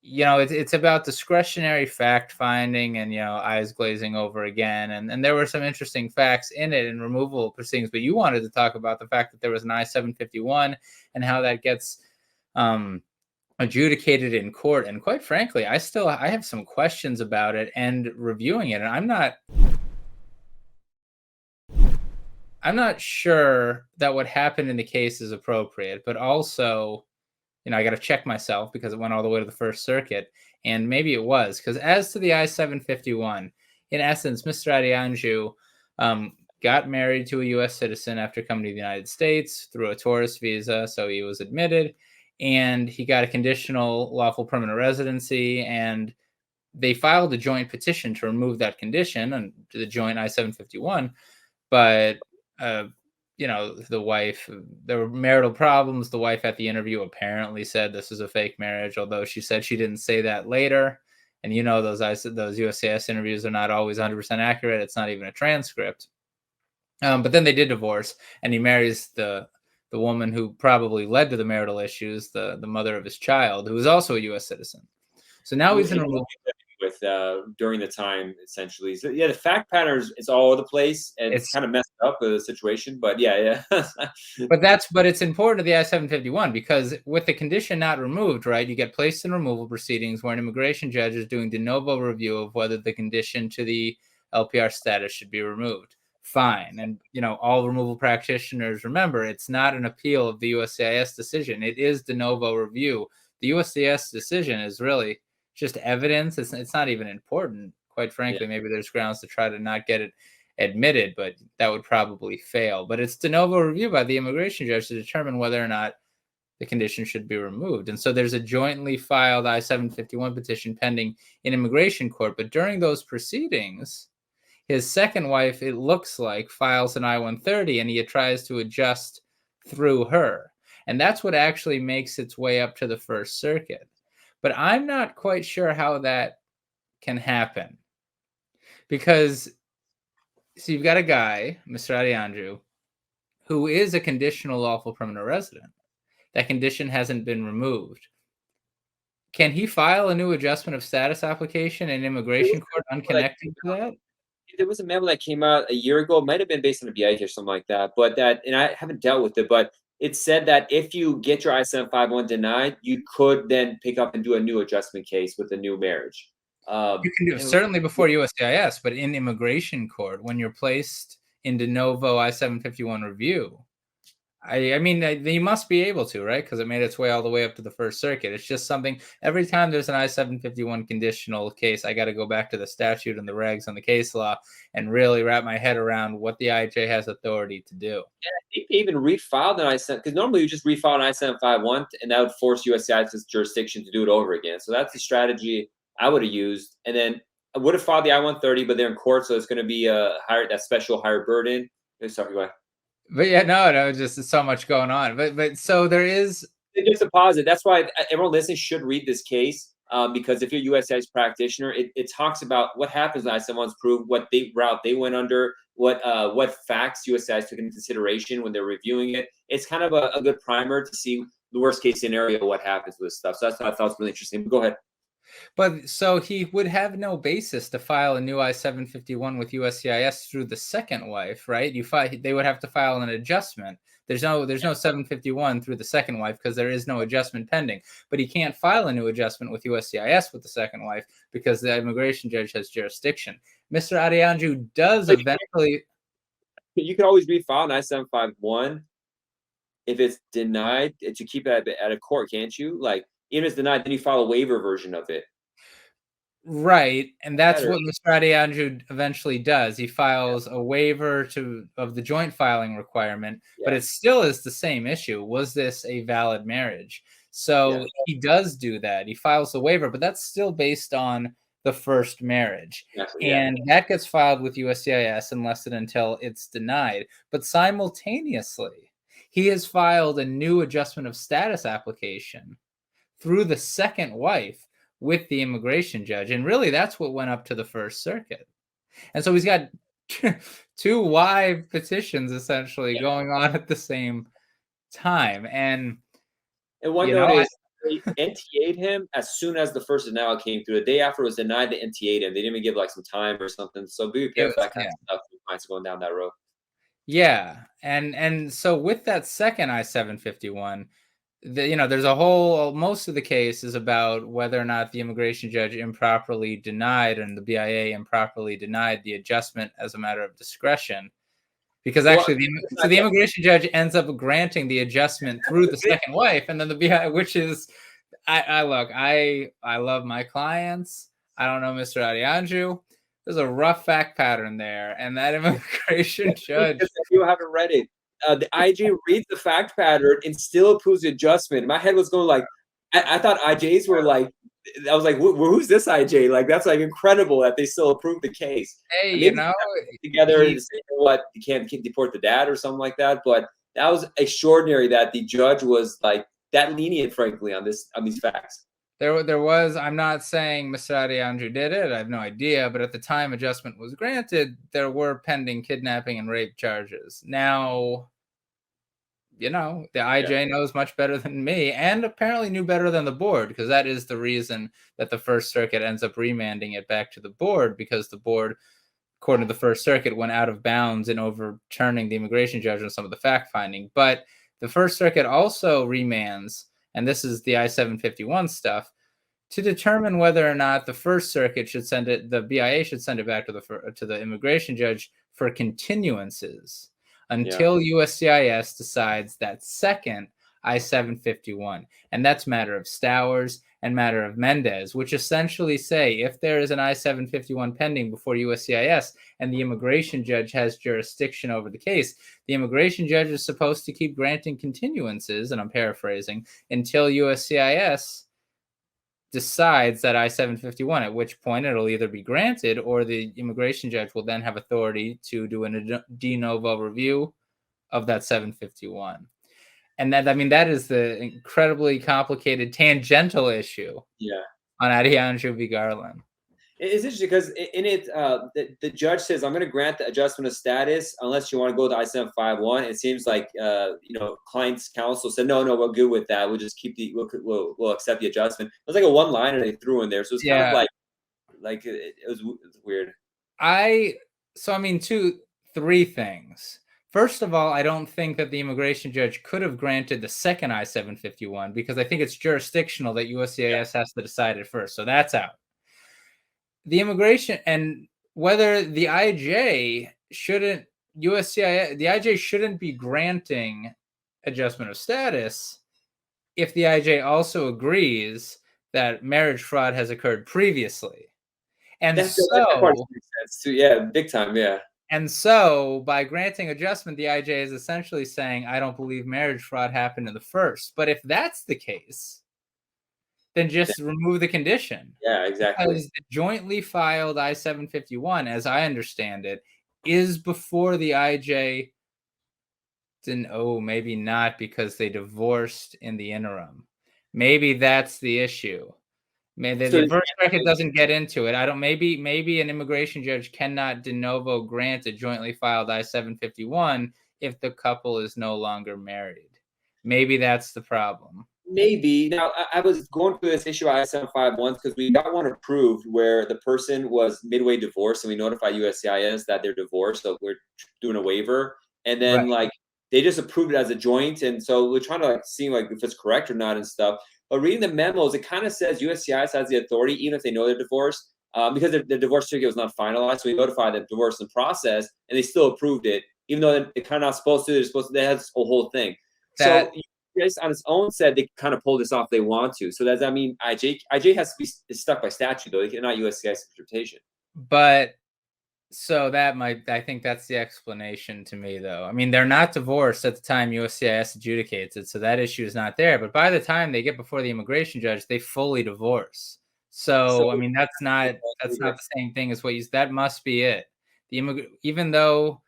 it's about discretionary fact finding and, eyes glazing over again. And there were some interesting facts in it in removal proceedings, but you wanted to talk about the fact that there was an I-751 and how that gets adjudicated in court. And quite frankly, I have some questions about it and reviewing it. And I'm not sure that what happened in the case is appropriate, but also, I got to check myself because it went all the way to the First Circuit, and maybe it was. Because as to the I-751, in essence, Mr. Adeyanju got married to a U.S. citizen after coming to the United States through a tourist visa, so he was admitted, and he got a conditional lawful permanent residency, and they filed a joint petition to remove that condition and the joint I-751, but the wife, there were marital problems. The wife at the interview apparently said this is a fake marriage, although she said she didn't say that later. And those USCIS interviews are not always 100% accurate. It's not even a transcript. But then they did divorce, and he marries the woman who probably led to the marital issues, the mother of his child, who is also a U.S. citizen. So now he's in a with during the time, essentially. So the fact pattern is all over the place, and it's kind of messed up the situation. But but it's important to the I-751 because with the condition not removed, right, you get placed in removal proceedings where an immigration judge is doing de novo review of whether the condition to the LPR status should be removed. Fine. And all removal practitioners remember, it's not an appeal of the USCIS decision. It is de novo review. The USCIS decision is really just evidence. It's not even important, quite frankly. Maybe there's grounds to try to not get it admitted, but that would probably fail. But it's de novo review by the immigration judge to determine whether or not the condition should be removed. And so there's a jointly filed I-751 petition pending in immigration court. But during those proceedings, his second wife, it looks like, files an I-130, and he tries to adjust through her. And that's what actually makes its way up to the First Circuit. But I'm not quite sure how that can happen. Because, you've got a guy, Mr. Adeyanju, who is a conditional lawful permanent resident. That condition hasn't been removed. Can he file a new adjustment of status application in immigration court unconnected to that? There was a memo that came out a year ago. It might have been based on a BI or something like that. But and I haven't dealt with it, but it said that if you get your I-751 denied, you could then pick up and do a new adjustment case with a new marriage. You can do it certainly before USCIS, but in immigration court, when you're placed in de novo I-751 review, I mean, you must be able to, right? Because it made its way all the way up to the First Circuit. It's just something, every time there's an I-751 conditional case, I got to go back to the statute and the regs and the case law and really wrap my head around what the IJ has authority to do. Yeah, I think they even refiled an I-7, because normally you just refile an I-751, and that would force USCIS jurisdiction to do it over again. So that's the strategy I would have used. And then I would have filed the I-130, but they're in court, so it's going to be that special higher burden. Sorry, go ahead. But no, just so much going on. But so there is just a positive. That's why everyone listening should read this case, because if you're a USCIS practitioner, it talks about what happens when someone's proved, what route they went under, what facts USCIS took into consideration when they're reviewing it. It's kind of a good primer to see the worst case scenario, what happens with stuff. So that's what I thought was really interesting. But go ahead. But so he would have no basis to file a new I-751 with USCIS through the second wife, right? They would have to file an adjustment. There's no 751 through the second wife because there is no adjustment pending. But he can't file a new adjustment with USCIS with the second wife because the immigration judge has jurisdiction. Mr. Adeyanju does eventually. You can always refile an I-751 if it's denied to keep it at a court, can't you? Like, even if it's denied, then you file a waiver version of it. Right, and that's what Mr. Adeyanju eventually does. He files a waiver of the joint filing requirement, but it still is the same issue. Was this a valid marriage? So he does do that. He files the waiver, but that's still based on the first marriage. And that gets filed with USCIS unless and until it's denied. But simultaneously, he has filed a new adjustment of status application through the second wife with the immigration judge. And really, that's what went up to the First Circuit. And so he's got two wife petitions essentially going on at the same time. And one note is, they NTA'd him as soon as the first denial came through. The day after it was denied, they NTA'd him. They didn't even give like some time or something. So be prepared for that kind of stuff. Clients going down that road. Yeah, and so with that second I-751, there's a whole most of the case is about whether or not the immigration judge improperly denied and the BIA improperly denied the adjustment as a matter of discretion. Because actually, the immigration judge ends up granting the adjustment through the second wife, and then the BIA, which is, I love my clients. I don't know Mr. Adeyanju. There's a rough fact pattern there, and that immigration judge. You haven't read it. The IJ reads the fact pattern and still approves the adjustment. My head was going like, I thought IJs were like, I was like, who's this IJ? Like, that's like incredible that they still approve the case. Hey, together and say, what, you can't deport the dad or something like that. But that was extraordinary that the judge was like that lenient, frankly, on these facts. There was, I'm not saying Mr. Adeyanju did it. I have no idea. But at the time adjustment was granted, there were pending kidnapping and rape charges. Now, the IJ knows much better than me, and apparently knew better than the board, because that is the reason that the First Circuit ends up remanding it back to the board, because the board, according to the First Circuit, went out of bounds in overturning the immigration judge on some of the fact finding. But the First Circuit also remands, and this is the I-751 stuff, to determine whether or not the First Circuit should send it, the BIA should send it back to the immigration judge for continuances until USCIS decides that second I-751. And that's matter of Stowers and matter of Mendez, which essentially say if there is an I-751 pending before USCIS and the immigration judge has jurisdiction over the case, the immigration judge is supposed to keep granting continuances, and I'm paraphrasing, until USCIS decides that I-751, at which point it'll either be granted or the immigration judge will then have authority to do a de novo review of that 751. And that is the incredibly complicated tangential issue on Adeyanju v. Garland. It's interesting because in it, the judge says, I'm going to grant the adjustment of status unless you want to go to I-751. It seems like, client's counsel said, no, we're good with that. We'll just keep we'll accept the adjustment. It was like a one-liner they threw in there. So it's kind of like it was weird. Three things. First of all, I don't think that the immigration judge could have granted the second I-751 because I think it's jurisdictional that USCIS has to decide it first. So that's out. The immigration and whether the IJ shouldn't be granting adjustment of status if the IJ also agrees that marriage fraud has occurred previously. And that makes sense too. Yeah, big time. Yeah. And so by granting adjustment, the IJ is essentially saying, I don't believe marriage fraud happened in the first. But if that's the case, then just remove the condition. Yeah, exactly. Because the jointly filed I-751, as I understand it, is before the IJ. Maybe not because they divorced in the interim. Maybe that's the issue. The First Circuit doesn't get into it. Maybe an immigration judge cannot de novo grant a jointly filed I-751 if the couple is no longer married. Maybe that's the problem. Maybe. Now, I was going through this issue I-751 because we got one approved where the person was midway divorced and we notified USCIS that they're divorced, so we're doing a waiver. And then they just approved it as a joint, and so we're trying to see if it's correct or not and stuff. But reading the memos, it kind of says USCIS has the authority, even if they know they're divorced, because the divorce certificate was not finalized. So we notified the divorce in process, and they still approved it, even though they're kind of not supposed to. They're supposed to. They have this whole thing. So USCIS on its own said they kind of pull this off if they want to. So does that mean IJ has to be stuck by statute though? They cannot USCIS interpretation. But so I think that's the explanation to me, though. I mean, they're not divorced at the time USCIS adjudicates it, so that issue is not there. But by the time they get before the immigration judge, they fully divorce. So I mean, that's not the same thing as what you. That must be it. Even though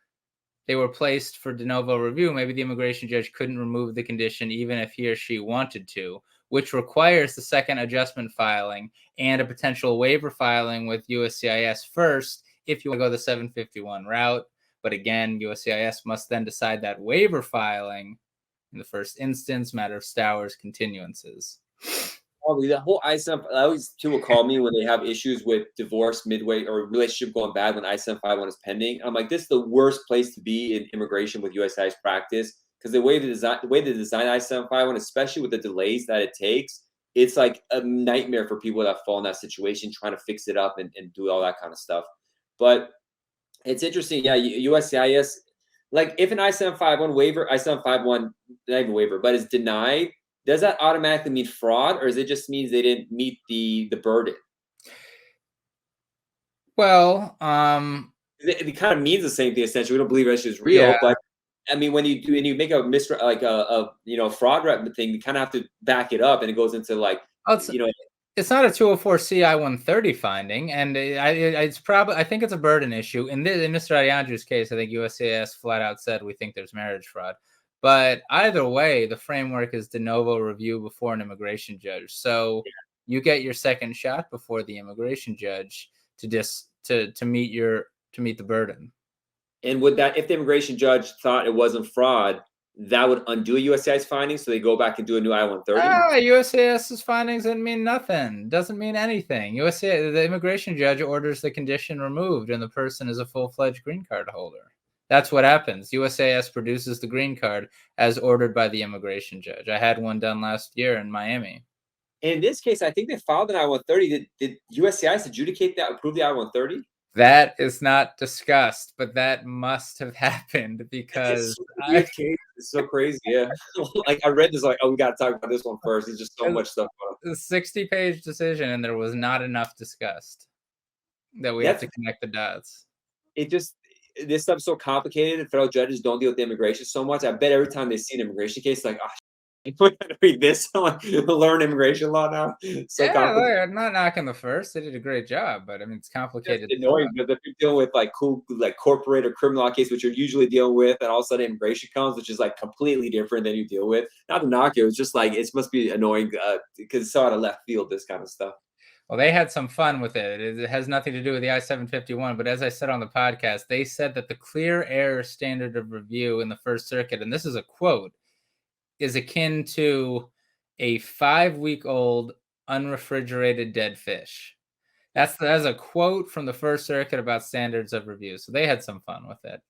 they were placed for de novo review, maybe the immigration judge couldn't remove the condition, even if he or she wanted to, which requires the second adjustment filing and a potential waiver filing with USCIS first, if you want to go the 751 route. But again, USCIS must then decide that waiver filing in the first instance, matter of Stowers continuances. Probably the whole I-7. I always people call me when they have issues with divorce midway or relationship going bad when I-751 is pending. I'm like, this is the worst place to be in immigration with USCIS practice because the way they design I-751, especially with the delays that it takes, it's like a nightmare for people that fall in that situation trying to fix it up and do all that kind of stuff. But it's interesting, yeah. USCIS, like if an I-751 waiver, I-751 not even waiver, but is denied, does that automatically mean fraud, or does it just means they didn't meet the burden? Well, It kind of means the same thing essentially. We don't believe issue is yeah, real, but I mean, when you do and you make a like a fraud rep thing, you kind of have to back it up, and it goes into like well, you know it's not a 204 I-130 finding, and it's probably I think it's a burden issue. In Mr. Adeyanju's case, I think USCIS flat out said we think there's marriage fraud. But either way, the framework is de novo review before an immigration judge. So you get your second shot before the immigration judge to meet the burden. And would that, if the immigration judge thought it wasn't fraud, that would undo a USCIS finding, so they go back and do a new I-130? USCIS's findings didn't mean nothing. Doesn't mean anything. USCIS, the immigration judge orders the condition removed, and the person is a full-fledged green card holder. That's what happens. USCIS produces the green card as ordered by the immigration judge. I had one done last year in Miami. In this case, I think they filed an I-130. Did USCIS adjudicate that, approve the I-130? That is not discussed, but that must have happened It's because such a weird case. It's so crazy. Yeah. Like I read this, like, oh, we got to talk about this one first. There's just so much stuff going on. a 60-page decision, and there was not enough discussed that we have That's to connect the dots. it. Just this stuff's so complicated, and federal judges don't deal with immigration so much. I bet every time they see an immigration case, like, oh, I gotta read this. I'm like, learn immigration law now. It's so Yeah, complicated. look, I'm not knocking the first. They did a great job, but I mean, it's Just complicated annoying stuff. because if you're dealing with like cool, like corporate or criminal law case, which you're usually dealing with, and all of a sudden immigration comes, which is like completely different than you deal with. Not to knock it, it's just like it must be annoying because it's so out of left field. This kind of stuff. Well, they had some fun with it. It has nothing to do with the I-751, but as I said on the podcast, they said that the clear error standard of review in the First Circuit, and this is a quote, is akin to a 5-week-old unrefrigerated dead fish. That's a quote from the First Circuit about standards of review. So they had some fun with it.